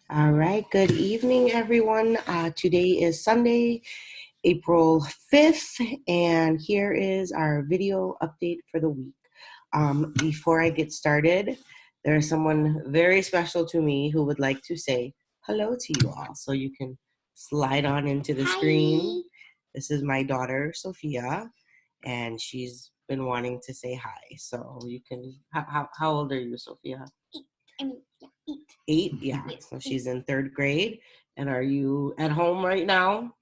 All right, good evening, everyone. Today is Sunday, April 5th, and here is our video update for the week. Before I get started, there is someone very special to me who would like to say hello to you all. So you can slide on into the screen. This is my daughter, Sophia, and she's been wanting to say hi. So you can, how old are you, Sophia? 8, yeah. Yes, So she's in 3rd grade. And are you at home right now?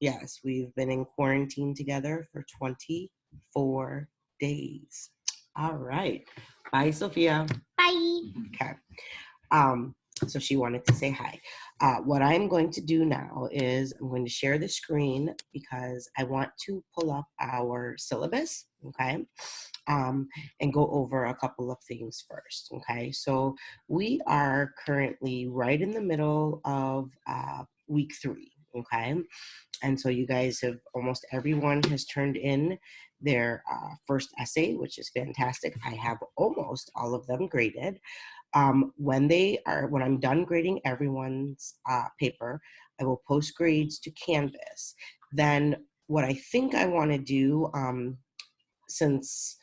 Yes, we've been in quarantine together for 24 days. All right. Bye, Sophia. Bye. Okay. So she wanted to say hi. What I'm going to do now is I'm going to share the screen because I want to pull up our syllabus, okay, and go over a couple of things first, okay? So we are currently right in the middle of week 3, okay? And so you guys have, almost everyone has turned in their first essay, which is fantastic. I have almost all of them graded. When I'm done grading everyone's paper, I will post grades to Canvas. Then what I think I want to do, since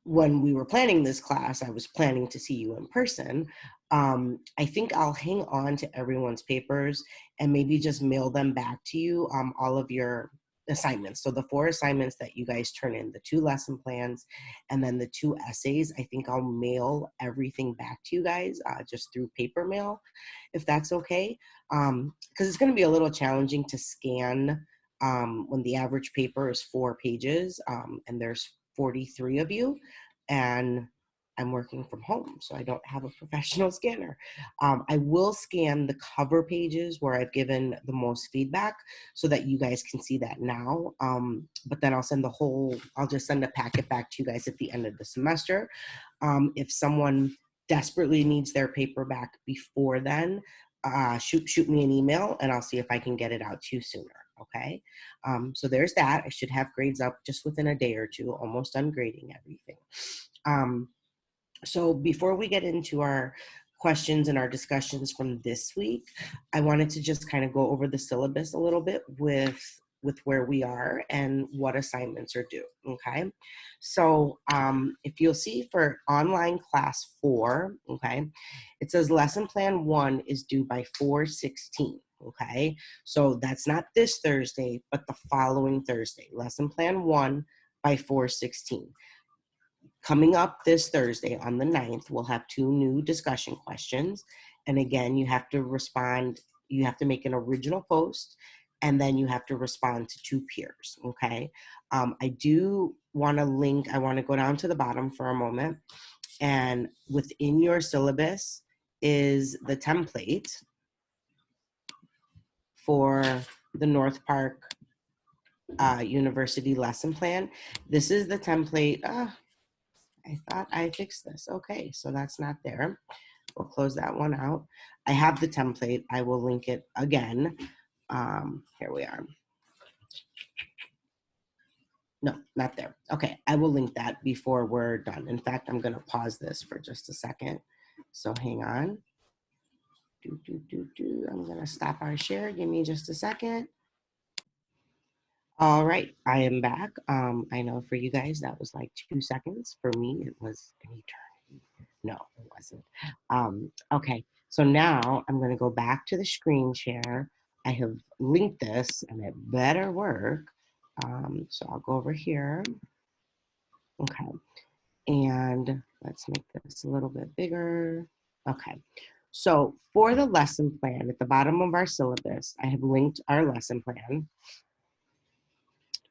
when we were planning this class, I was planning to see you in person. I think I'll hang on to everyone's papers and maybe just mail them back to you, all of your assignments. So the 4 assignments that you guys turn in, the 2 lesson plans, and then the 2 essays, I think I'll mail everything back to you guys just through paper mail, if that's okay. Because it's going to be a little challenging to scan when the average paper is 4 pages and there's 43 of you, and I'm working from home, so I don't have a professional scanner. I will scan the cover pages where I've given the most feedback so that you guys can see that now. But then I'll just send a packet back to you guys at the end of the semester. If someone desperately needs their paper back before then, shoot me an email and I'll see if I can get it out to you sooner. Okay, so there's that. I should have grades up just within a day or two, almost done grading everything. So before we get into our questions and our discussions from this week, I wanted to just kind of go over the syllabus a little bit with where we are and what assignments are due, okay? So if you'll see for online class 4, okay, it says lesson plan 1 is due by 4/16, okay? So that's not this Thursday, but the following Thursday. Lesson plan 1 by 4/16. Coming up this Thursday on the 9th, we'll have 2 new discussion questions. And again, you have to respond, you have to make an original post, and then you have to respond to 2 peers, okay? I do want to link, I want to go down to the bottom for a moment. And within your syllabus is the template for the North Park University lesson plan. This is the template. I thought I fixed this. Okay, so that's not there. We'll close that one out. I have the template. I will link it again. Here we are. No, not there. Okay, I will link that before we're done. In fact, I'm going to pause this for just a second. So hang on. I'm going to stop our share. Give me just a second. All right, I am back. I know for you guys that was like 2 seconds. For me, it was an eternity. No, it wasn't. Okay, so now I'm going to go back to the screen share. I have linked this, and it better work. So I'll go over here. Okay, and let's make this a little bit bigger. Okay, so for the lesson plan, at the bottom of our syllabus, I have linked our lesson plan.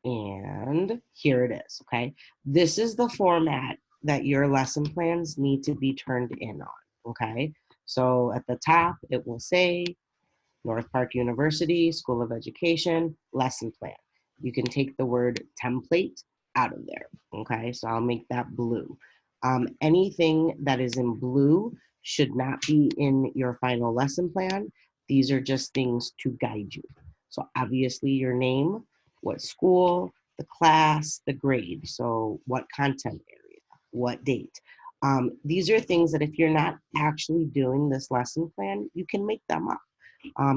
And here it is, okay? This is the format that your lesson plans need to be turned in on, okay? So at the top, it will say North Park University, School of Education, lesson plan. You can take the word template out of there, okay? So I'll make that blue. Anything that is in blue should not be in your final lesson plan. These are just things to guide you. So obviously your name, what school, the class, the grade. So what content area, what date. These are things that if you're not actually doing this lesson plan, you can make them up.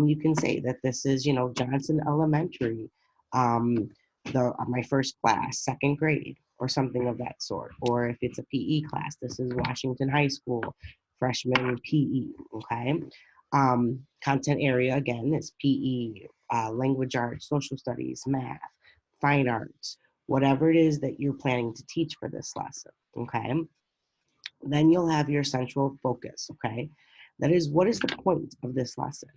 You can say that this is, Johnson Elementary, my first class, second grade, or something of that sort. Or if it's a PE class, this is Washington High School, freshman PE. Okay. Content area again is PE, language arts, social studies, math, fine arts, whatever it is that you're planning to teach for this lesson. Okay. Then you'll have your central focus, okay? That is, what is the point of this lesson?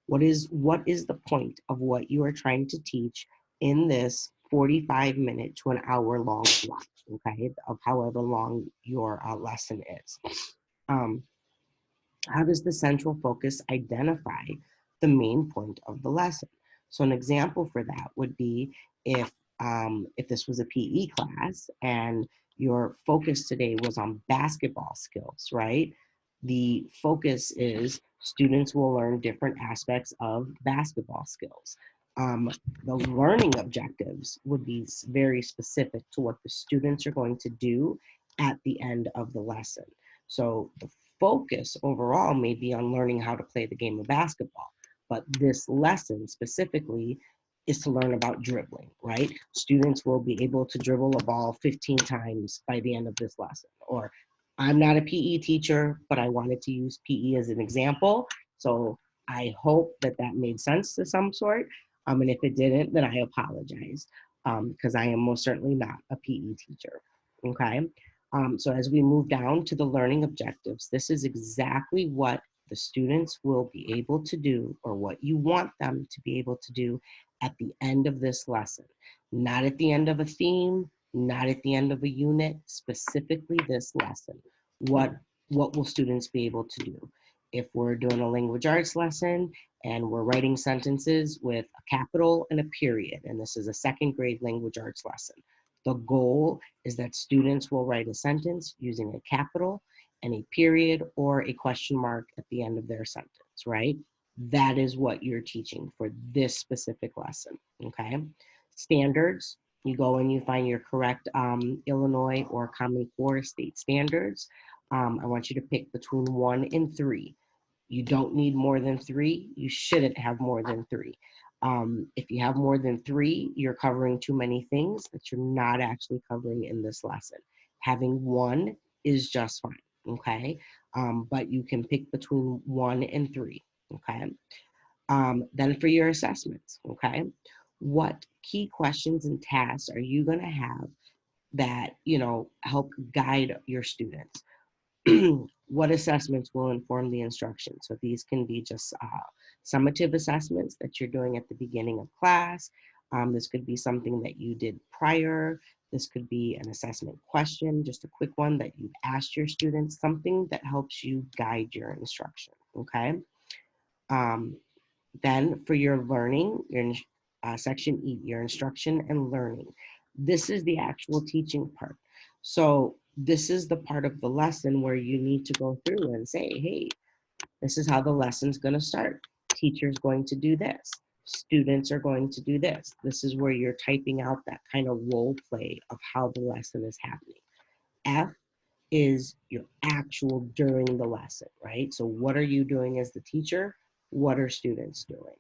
What is the point of what you are trying to teach in this 45-minute to an hour long block, okay? Of however long your lesson is. Um, how does the central focus identify the main point of the lesson? So an example for that would be if this was a PE class and your focus today was on basketball skills, right? The focus is students will learn different aspects of basketball skills. Um, the learning objectives would be very specific to what the students are going to do at the end of the lesson. So the focus overall may be on learning how to play the game of basketball, but this lesson specifically is to learn about dribbling, right? Students will be able to dribble a ball 15 times by the end of this lesson. Or I'm not a PE teacher, but I wanted to use PE as an example. So I hope that that made sense to some sort. And if it didn't, then I apologize because I am most certainly not a PE teacher. Okay. So as we move down to the learning objectives, this is exactly what the students will be able to do, or what you want them to be able to do at the end of this lesson. Not at the end of a theme, not at the end of a unit, specifically this lesson. What will students be able to do? If we're doing a language arts lesson and we're writing sentences with a capital and a period, and this is a second grade language arts lesson, the goal is that students will write a sentence using a capital and a period or a question mark at the end of their sentence, right? That is what you're teaching for this specific lesson, okay? Standards, you go and you find your correct Illinois or Common Core state standards. I want you to pick between 1 and 3. You don't need more than 3. You shouldn't have more than 3. If you have more than 3, you're covering too many things that you're not actually covering in this lesson. Having 1 is just fine, okay? But you can pick between 1 and 3, okay? Then for your assessments, okay? What key questions and tasks are you gonna have that, help guide your students? What assessments will inform the instruction? So these can be just summative assessments that you're doing at the beginning of class. This could be something that you did prior. This could be an assessment question, just a quick one that you've asked your students, something that helps you guide your instruction, okay? Um, then for your learning, your section E, your instruction and learning. This is the actual teaching part. So this is the part of the lesson where you need to go through and say, hey, this is how the lesson's going to start. Teacher's going to do this. Students are going to do this. This is where you're typing out that kind of role play of how the lesson is happening. F is your actual during the lesson, right? So what are you doing as the teacher? What are students doing?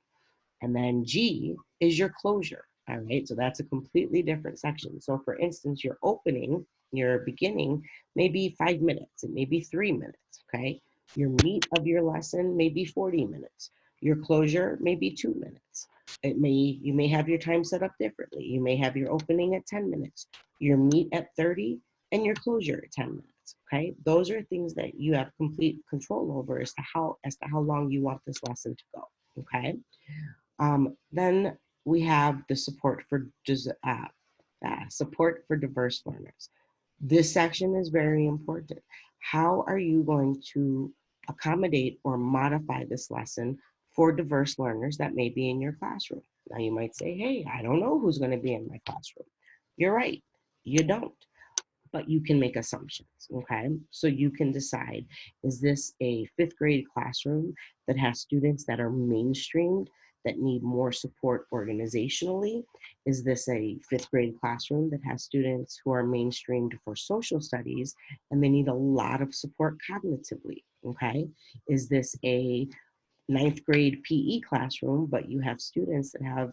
And then G is your closure. All right, so that's a completely different section. So for instance, your opening, your beginning may be 5 minutes, it may be 3 minutes, okay? Your meat of your lesson may be 40 minutes. Your closure may be 2 minutes. You may have your time set up differently. You may have your opening at 10 minutes, your meat at 30, and your closure at 10 minutes, okay? Those are things that you have complete control over as to how long you want this lesson to go, okay? Then we have the support for diverse learners. This section is very important. How are you going to accommodate or modify this lesson for diverse learners that may be in your classroom? Now you might say, hey, I don't know who's going to be in my classroom. You're right, you don't, but you can make assumptions, okay? So you can decide, is this a 5th grade classroom that has students that are mainstreamed, that need more support organizationally? Is this a fifth grade classroom that has students who are mainstreamed for social studies and they need a lot of support cognitively? Okay. Is this a ninth grade PE classroom, but you have students that have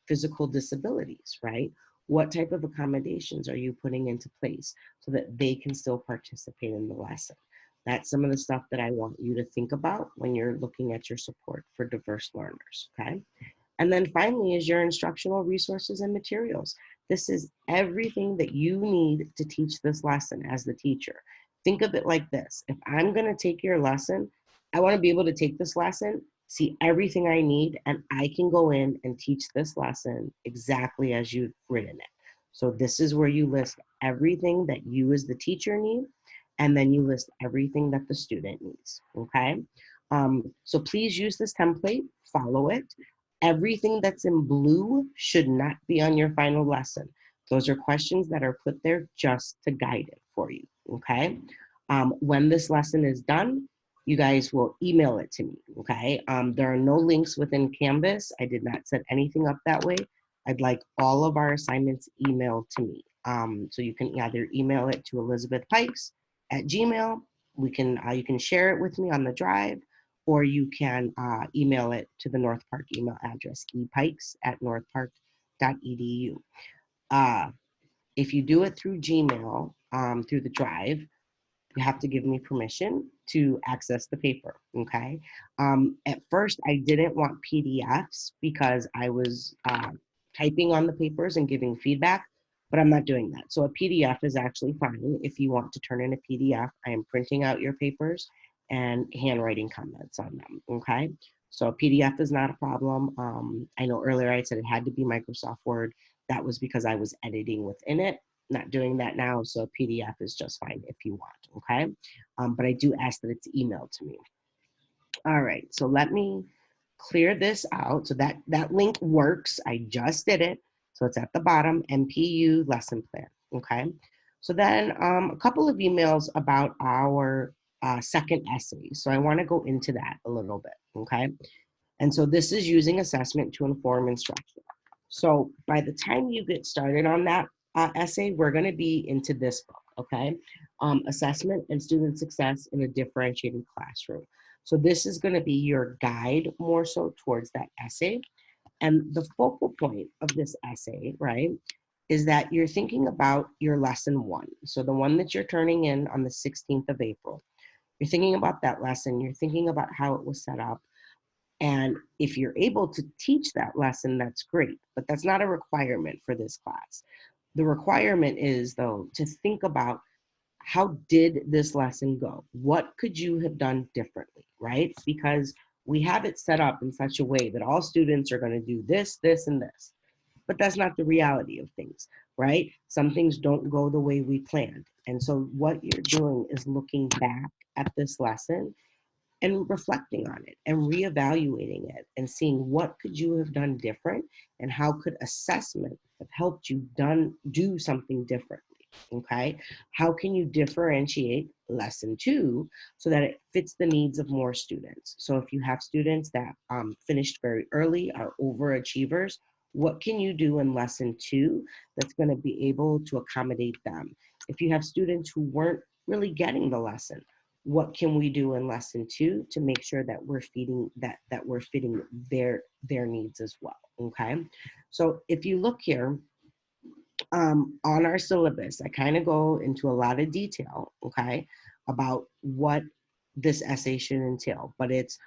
physical disabilities, right? What type of accommodations are you putting into place so that they can still participate in the lesson? That's some of the stuff that I want you to think about when you're looking at your support for diverse learners, okay? And then finally is your instructional resources and materials. This is everything that you need to teach this lesson as the teacher. Think of it like this. If I'm going to take your lesson, I want to be able to take this lesson, see everything I need, and I can go in and teach this lesson exactly as you've written it. So this is where you list everything that you as the teacher need, and then you list everything that the student needs, okay? So please use this template, follow it. Everything that's in blue should not be on your final lesson. Those are questions that are put there just to guide it for you, okay? When this lesson is done, you guys will email it to me, okay? There are no links within Canvas. I did not set anything up that way. I'd like all of our assignments emailed to me. So you can either email it to Elizabeth Pikes at Gmail. You can share it with me on the drive, or you can email it to the North Park email address, epikes@northpark.edu. If you do it through Gmail, through the drive, you have to give me permission to access the paper, okay? At first, I didn't want PDFs because I was typing on the papers and giving feedback, but I'm not doing that. So a PDF is actually fine if you want to turn in a PDF. I am printing out your papers and handwriting comments on them, okay? So a PDF is not a problem. I know earlier I said it had to be Microsoft Word. That was because I was editing within it. Not doing that now, so a PDF is just fine if you want, okay? But I do ask that it's emailed to me. All right, so let me clear this out. So that link works. I just did it. So it's at the bottom, MPU lesson plan, okay? So then a couple of emails about our second essay. So I wanna go into that a little bit, okay? And so this is using assessment to inform instruction. So by the time you get started on that essay, we're going to be into this book, okay? Assessment and Student Success in a Differentiated Classroom. So this is going to be your guide more so towards that essay. And the focal point of this essay, right, is that you're thinking about your lesson one. So the one that you're turning in on the 16th of April. You're thinking about that lesson. You're thinking about how it was set up. And if you're able to teach that lesson, that's great, but that's not a requirement for this class. The requirement is, though, to think about how did this lesson go? What could you have done differently, right? Because we have it set up in such a way that all students are going to do this, this, and this. But that's not the reality of things, right? Some things don't go the way we planned. And so what you're doing is looking back at this lesson and reflecting on it and reevaluating it and seeing what could you have done different and how could assessment have helped you do something differently. Okay, how can you differentiate lesson two so that it fits the needs of more students? So if you have students that finished very early, are overachievers, what can you do in lesson two that's going to be able to accommodate them? If you have students who weren't really getting the lesson, what can we do in lesson two to make sure that we're feeding that we're fitting their needs as well? Okay, so if you look here on our syllabus, I kind of go into a lot of detail, okay, about what this essay should entail, but it's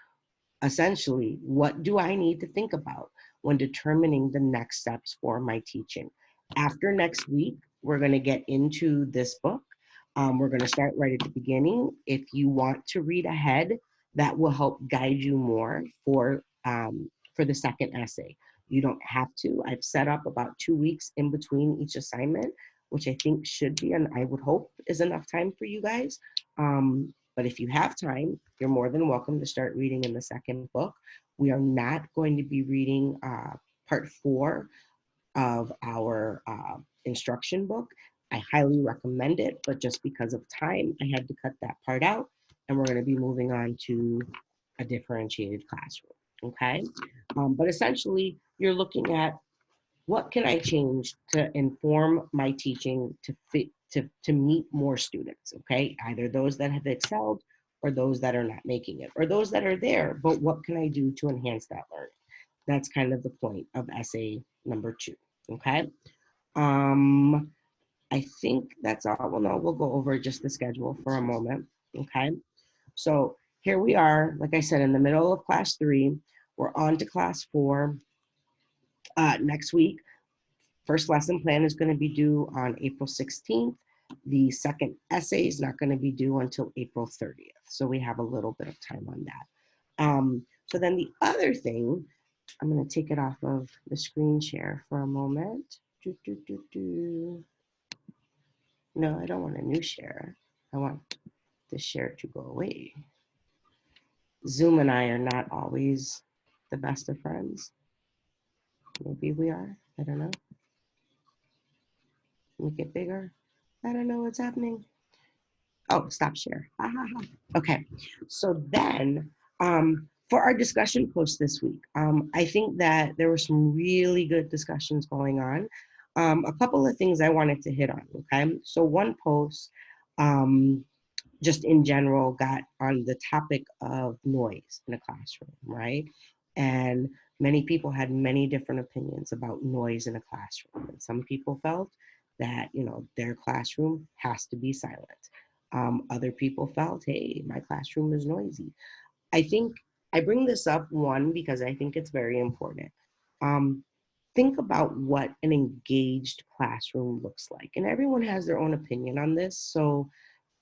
essentially, what do I need to think about when determining the next steps for my teaching? After next week, we're going to get into this book. We're going to start right at the beginning. If you want to read ahead, that will help guide you more for the second essay. You don't have to. I've set up about 2 weeks in between each assignment, which I think should be, and I would hope is enough time for you guys. But if you have time, you're more than welcome to start reading in the second book. We are not going to be reading part 4 of our instruction book. I highly recommend it, but just because of time, I had to cut that part out, and we're going to be moving on to a differentiated classroom. okay? But essentially, you're looking at what can I change to inform my teaching to fit to meet more students, okay? Either those that have excelled or those that are not making it, or those that are there, but what can I do to enhance that learning? That's kind of the point of essay number 2, okay? Um, I think that's all. Well, no, we'll go over just the schedule for a moment, okay? So here we are, like I said, in the middle of class 3. We're on to class 4 next week. First lesson plan is going to be due on April 16th. The second essay is not going to be due until April 30th. So we have a little bit of time on that. So then the other thing, I'm going to take it off of the screen share for a moment. No, I don't want a new share. I want the share to go away. Zoom and I are not always the best of friends. Maybe we are. I don't know. Make it bigger. I don't know what's happening. Oh, stop share. Okay. So then, for our discussion post this week, I think that there were some really good discussions going on. A couple of things I wanted to hit on. Okay. So one post, just in general, got on the topic of noise in a classroom, right? And many people had many different opinions about noise in a classroom. And some people felt that, their classroom has to be silent. Other people felt, hey, my classroom is noisy. I think I bring this up, one, because I think it's very important. Um, think about what an engaged classroom looks like. And everyone has their own opinion on this. So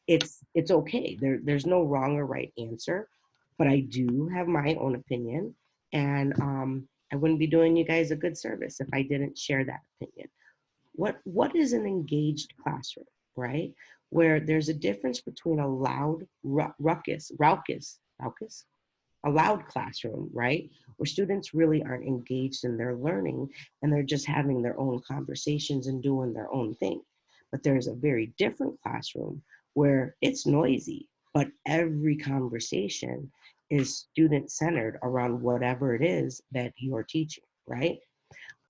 it's okay. There's no wrong or right answer, but I do have my own opinion, and I wouldn't be doing you guys a good service if I didn't share that opinion. What is an engaged classroom, right? Where there's a difference between a loud raucous, a loud classroom, right? Where students really aren't engaged in their learning and they're just having their own conversations and doing their own thing. But there's a very different classroom where it's noisy, but every conversation is student centered around whatever it is that you're teaching, right?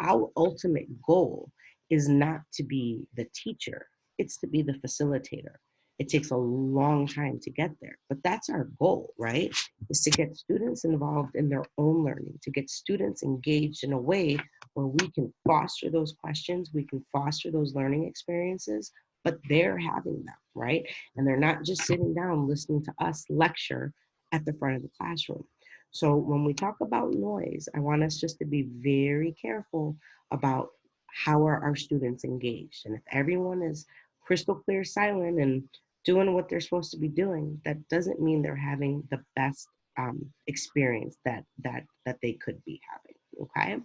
Our ultimate goal is not to be the teacher, it's to be the facilitator. It takes a long time to get there, but that's our goal, right? Is to get students involved in their own learning, to get students engaged in a way where we can foster those questions, we can foster those learning experiences, but they're having them, right? And they're not just sitting down listening to us lecture at the front of the classroom. So when we talk about noise, I want us just to be very careful about how are our students engaged. And if everyone is crystal clear silent and doing what they're supposed to be doing, that doesn't mean they're having the best experience that they could be having. Okay,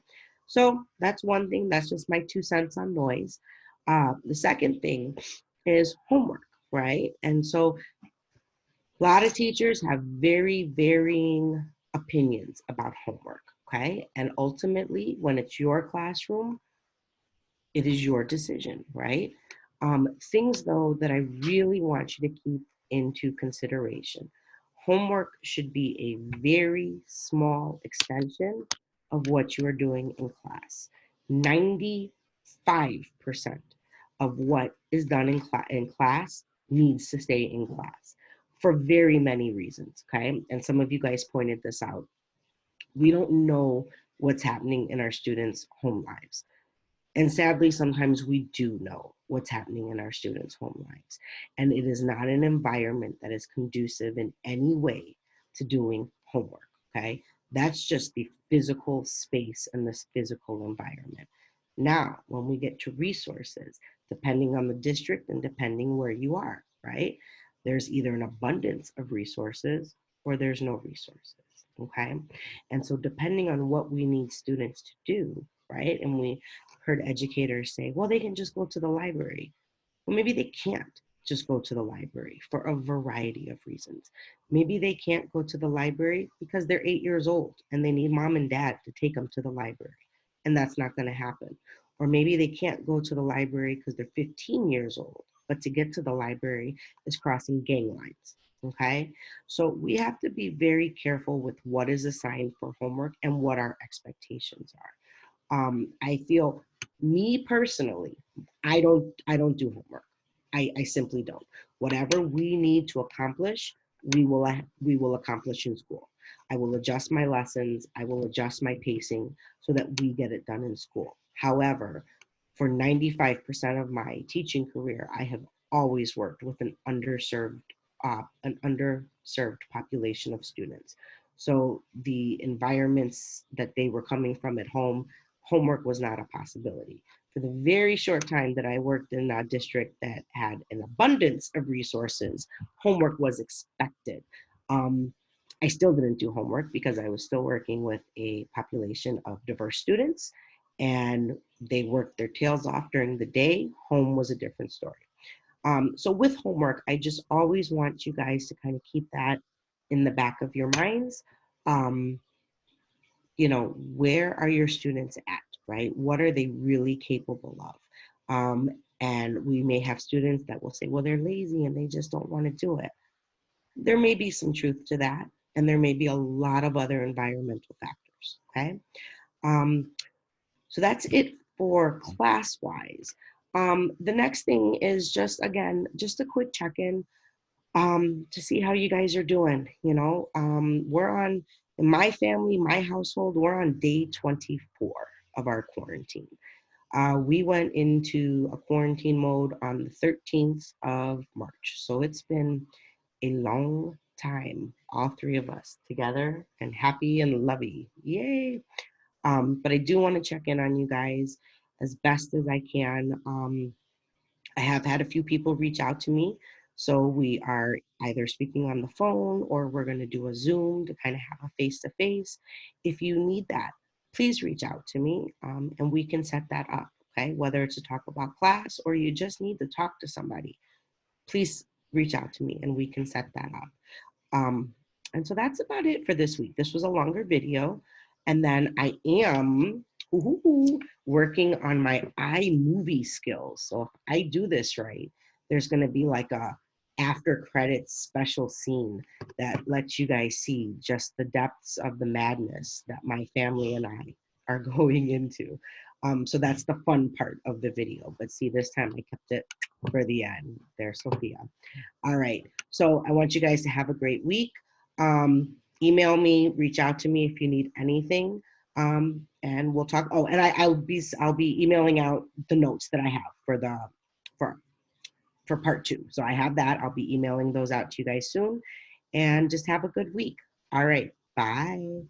so that's one thing. That's just my 2 cents on noise. The second thing is homework, right? And so a lot of teachers have very varying opinions about homework, okay? And ultimately, when it's your classroom, it is your decision, right? Things, though, that I really want you to keep into consideration. Homework should be a very small extension of what you are doing in class. 95% of what is done in class needs to stay in class for very many reasons, okay? And some of you guys pointed this out. We don't know what's happening in our students' home lives. And sadly, sometimes we do know what's happening in our students' home lives. And it is not an environment that is conducive in any way to doing homework, okay? That's just the physical space and this physical environment. Now, when we get to resources, depending on the district and depending where you are, right? There's either an abundance of resources or there's no resources, okay? And so depending on what we need students to do, right? And we heard educators say, well, they can just go to the library. Well, maybe they can't just go to the library for a variety of reasons. Maybe they can't go to the library because they're 8 years old and they need mom and dad to take them to the library. And that's not going to happen. Or maybe they can't go to the library because they're 15 years old, but to get to the library is crossing gang lines. Okay, so we have to be very careful with what is assigned for homework and what our expectations are. I feel, me personally, I don't do homework. I simply don't. Whatever we need to accomplish, we will accomplish in school. I will adjust my lessons, I will adjust my pacing so that we get it done in school. However, for 95% of my teaching career, I have always worked with an underserved population of students. So the environments that they were coming from at home, homework was not a possibility. For the very short time that I worked in a district that had an abundance of resources, homework was expected. Um, I still didn't do homework because I was still working with a population of diverse students, and they worked their tails off during the day. Home was a different story. So with homework, I just always want you guys to kind of keep that in the back of your minds. Um, where are your students at, right? What are they really capable of? And we may have students that will say, well, they're lazy and they just don't want to do it. There may be some truth to that, and there may be a lot of other environmental factors, okay? Um, so that's it for class-wise. The next thing is just, again, just a quick check-in to see how you guys are doing. We're on, in my family, my household, we're on day 24 of our quarantine. We went into a quarantine mode on the 13th of March. So it's been a long time, all three of us together and happy and lovey. Yay. But I do want to check in on you guys as best as I can. I have had a few people reach out to me. So we are either speaking on the phone or we're going to do a Zoom to kind of have a face to face. If you need that, please reach out to me and we can set that up. Okay. Whether it's to talk about class or you just need to talk to somebody, please reach out to me and we can set that up. Um, and so that's about it for this week. This was a longer video. And then I am working on my iMovie skills. So if I do this right, there's going to be like a after credits special scene that lets you guys see just the depths of the madness that my family and I are going into. So that's the fun part of the video. But see, this time I kept it for the end. There, Sophia. All right. So I want you guys to have a great week. Email me, reach out to me if you need anything, and we'll talk. Oh, and I'll be emailing out the notes that I have for for part 2. So I have that. I'll be emailing those out to you guys soon, and just have a good week. All right. Bye.